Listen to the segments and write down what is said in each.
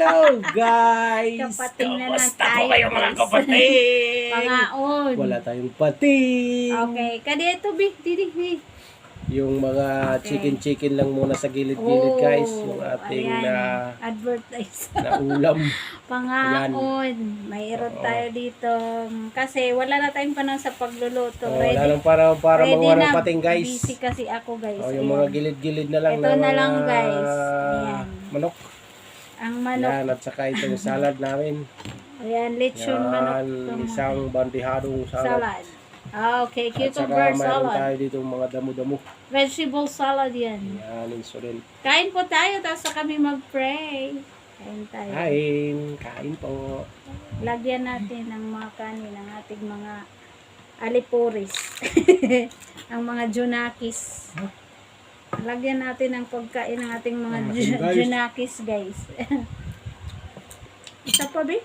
Hello guys! Kapating na lang Kamusta po tayo, kayo mga guys. kapatid? Pangaon. Wala tayong pating. Okay, kadito bi, didi. Yung mga Okay. chicken lang muna sa gilid-gilid guys. Yung ating ayan. Advertise. na ulam. Pangaon. Mayroon Oo. tayo dito. Kasi wala na tayong panahon sa pagluluto. Oh, wala lang para ready mga na. pating guys. Busy kasi ako guys. Oh, yung Ayan. mga gilid-gilid na lang Ito na mga lang, guys. Ayan. manok. Ang manok. Yan, at saka itong salad namin. Ayan, lechon manok. Yan, isang bandihadong salad. Salad. Okay, At saka cucumber mayroon salad. tayo dito mga damo-damo. Vegetable salad yan. Yan, insulin. Kain po tayo, tapos sa kami mag-pray. Kain tayo. Kain po. Lagyan natin ng mga kanin, ng ating mga alipuris. Ang mga junakis. Lagyan natin ng pagkain ng ating mga Guys. junakis, guys. Isa pa, ba? Ayan,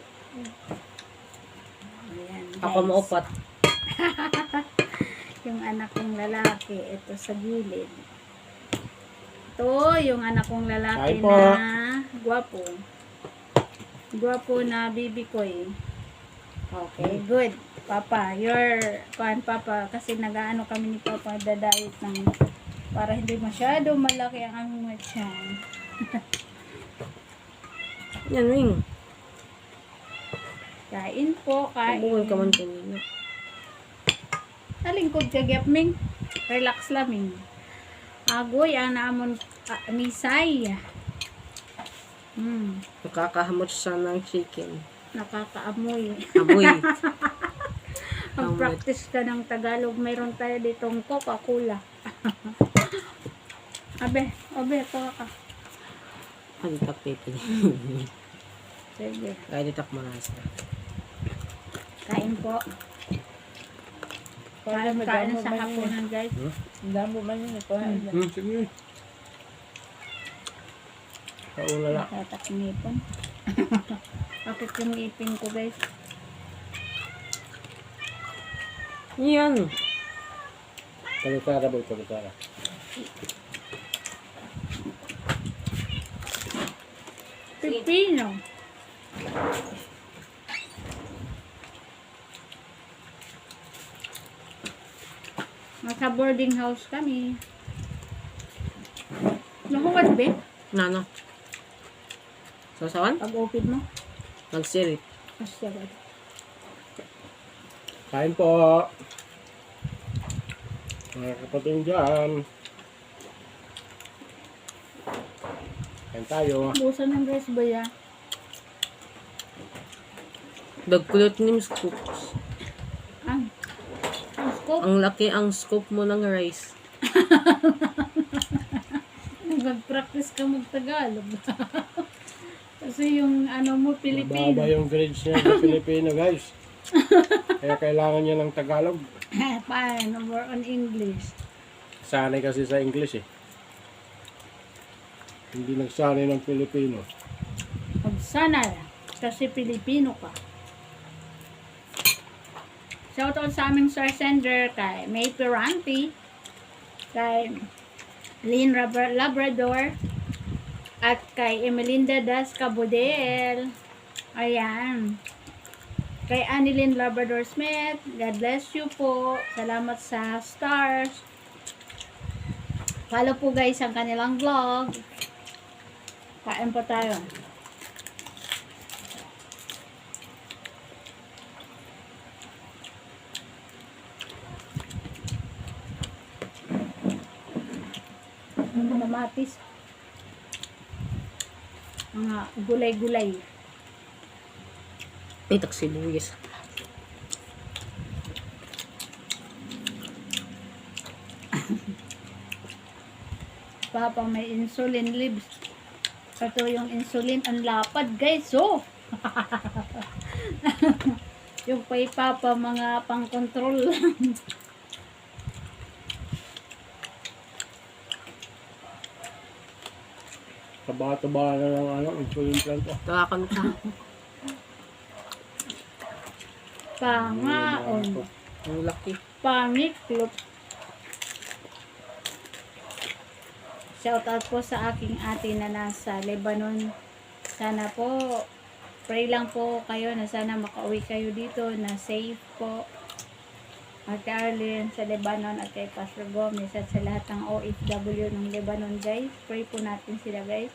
guys. Ako maupat. Yung anak kong lalaki, ito sa gilid. Ito, yung anak kong lalaki Kain po. na gwapo. Gwapo na baby ko eh. Okay, good. Papa, Papa, kasi nag-ano kami ni Papa, dadayit ng, para hindi masyado malaki ang aming tiyan. Yan, Wing. Kain po, kain. Kabuhay ka man kanina. Talingkod ka, Gyapming. Relax laming. Agoy, naamon misay. Nakakahamot siya ng chicken. Nakakaamoy. Amoy. Mag-practice ka ng Tagalog. Mayroon tayo ditong Coca-Cola. abe, kuha ka. Halitak pepe. Sige, Kaya ditak marasa. kain po. Kain na sa hapunan, guys. Ang damo man yun. Sige. Kaulala. Tataknipon. Bakit yung ipin ko, guys? Yan. Talutara ba? Talutara. Pipino. Nasa boarding house kami. Nahuwad, be? Nano. Sasawan? Pag-open mo. Nagsirit. Asya ba? Kain po. Mga kapatid dyan. Kain tayo. Busan ng rice ba ya? Dagkulot ni scoops. Ang scoop. Ang laki ang scoop mo ng rice. Mag-practice ka mag-Tagalog. Kasi yung ano mo, Mababa Pilipino. yung grades niya sa Pilipino guys. Kaya kailangan niya ng Tagalog. Paano? More on English. Sanay kasi sa English eh. Hindi nagsanay ng Pilipino. Magsana kasi Pilipino ka. Shoutout sa aming star sender kay May Peranti, kay Lynn Labrador, at kay Emelinda Das Cabudel. Ayan. Kay Annalyn Labrador Smith, God bless you po. Salamat sa stars. Follow po guys ang kanilang vlog. Kain po tayo. Kamatis. Mga gulay-gulay. Itak sibuyas. Papa may insulin leaves. Ito yung insulin ang lapad guys. Oh. Yung kay Papa mga pang-control lang. Taba-taba na lang insulin plant ko. Kakan ka. Pangaon. Ang laki. Pangiklop. Shoutout po sa aking ate na nasa Lebanon. Sana po, pray lang po kayo na sana makauwi kayo dito na safe po. Ate Arlene sa Lebanon at kay Pastor Gomez at sa lahat ng OFW ng Lebanon guys. Pray po natin sila guys.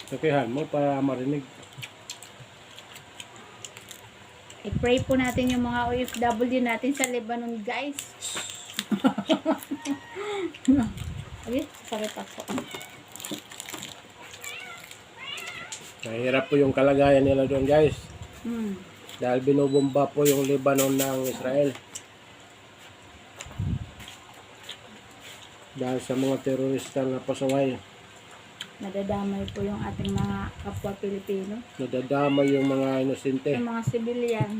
Sakihan mo para marinig. I-pray po natin yung mga OFW natin sa Lebanon guys. Ay, sakit ako. Mahirap po yung kalagayan nila doon guys. Dahil binubomba po yung Lebanon ng Israel. Dahil sa mga terorista na pasaway. Nadadamay po yung ating mga kapwa Pilipino. Nadadamay yung mga inosente. Yung mga civilian.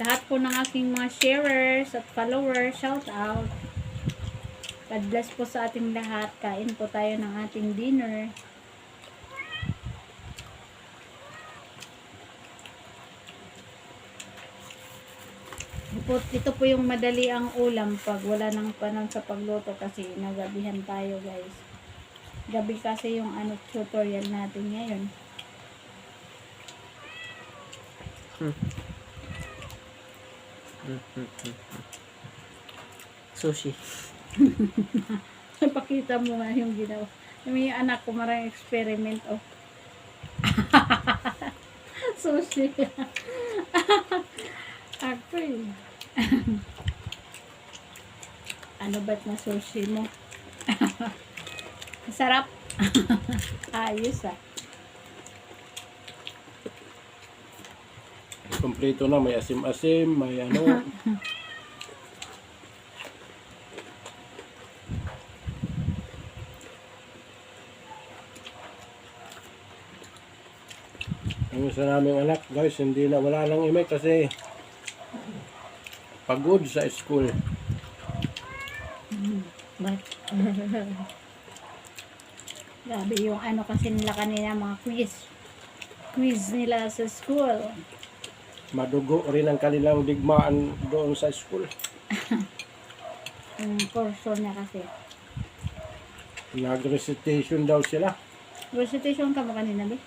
Lahat po ng aking mga sharers at followers, shout out. God bless po sa ating lahat. Kain po tayo ng ating dinner. Ito po yung madali ang ulam pag wala nang panahon sa pagluto kasi nagabihan tayo guys. Gabi kasi yung tutorial natin ngayon. Sushi. Pakita mo nga yung ginawa. Yung anak ko marang experiment oh. Sushi. Ako eh. Ano ba't na sushi mo? Sarap. Ayos ah. Kompleto na, may asim-asim, may ano. Ang isa naming anak, guys, wala nang imik kasi pagod sa school. But, grabe yung kasi nila kanina mga quiz. Quiz nila sa school. Madugo rin ang kanilang digmaan doon sa school. Yung kurso niya kasi. Nag-recitation daw sila. Recitation ka ba kanina, Be?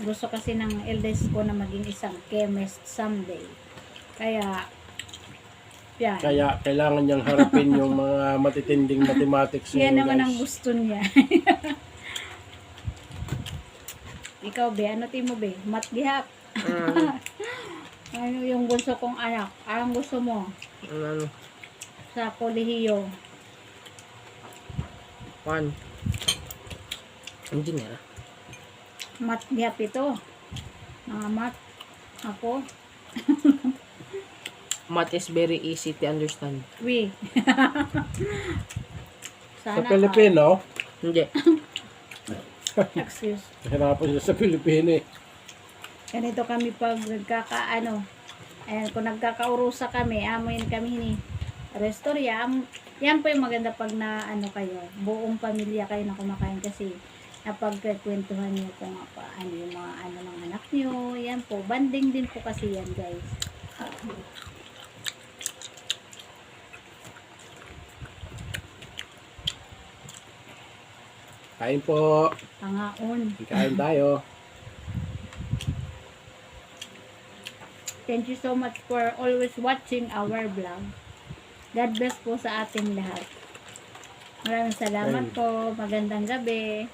Gusto kasi ng eldest ko na maging isang chemist someday. Kaya Kailangan niyang harapin yung mga matitinding mathematics yan ngayon, naman guys. ang gusto niya. Ikaw, Be, ano mo, Be? Mat gihap. Ano yung gusto kong anak? Anong gusto mo? Ano? Sa kolehiyo. One. Engineer. Mat gihap ito. Mga mat. Ako. Math is very easy to understand. We. Sa Pilipino, Hindi. Excuse. nahirapan siya sa Pilipino eh. Ganito kami pag ayan, kung nagkakaurusa kami, amoyin kami ni Restorya. Yan po yung maganda pag kayo, buong pamilya kayo na kumakain kasi napagkwentuhan nyo kung ano yung mga ng anak nyo. Yan po, banding din po kasi yan guys. Kain po. Pangaon. Kain tayo. Thank you so much for always watching our vlog. God bless po sa ating lahat. Maraming salamat po. Magandang gabi.